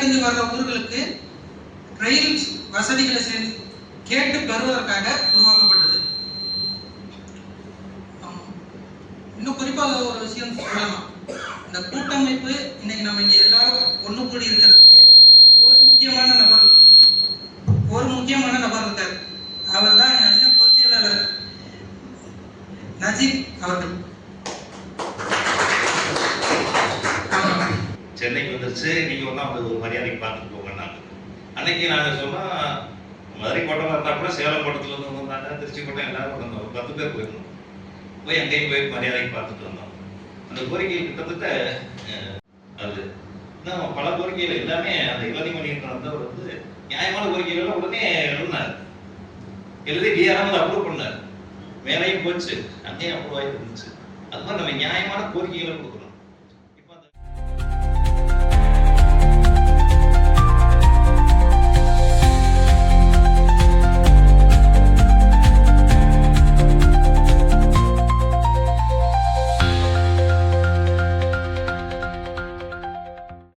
அடைந்து வர்ற ஊர்களுக்கு ரயில் வசதிகளை கேட்டு பெறுவதற்காக உருவாக்கப்பட்டது. இன்னும் குறிப்பாக ஒரு விஷயம் சொல்லலாம். இந்த கூட்டமைப்பு இன்னைக்கு நம்ம இங்க எல்லாரும் ஒண்ணு கூடி இருக்கிறதுக்கு ஒரு முக்கியமான நபர் இருக்கார். அவர் தான் அண்ணன் பொதுச் செயலாளர் நஜீப் அவர்கள். சென்னைக்கு வந்துருச்சு, நீங்க ஒன்னா ஒரு மரியாதைக்கு பார்த்துட்டு போங்க. அன்னைக்கு நாங்கள் சொன்னா மதுரை கோட்டம் இருந்தா கூட சேலம் கோட்டத்துல இருந்து வந்தாங்க, திருச்சி கோட்டம் எல்லாரும் வந்தோம். ஒரு 10 பேர் போயிருந்தோம். போய் அங்கேயும் போய் மரியாதைக்கு பார்த்துட்டு வந்தோம். அந்த கோரிக்கை கிட்டத்தட்ட அது இன்னும் பல கோரிக்கைகள் எல்லாமே அந்த இளநிமணியன் வந்தவர் வந்து நியாயமான கோரிக்கைகள் உடனே எழுதினார். எழுதி டிஆர்எம் அப்ரூவ் பண்ணார். மேலையும் போச்சு, அங்கேயும் அப்ரூவ் ஆகி இருந்துச்சு. அது மாதிரி நம்ம நியாயமான கோரிக்கைகளை கொடுக்கணும்.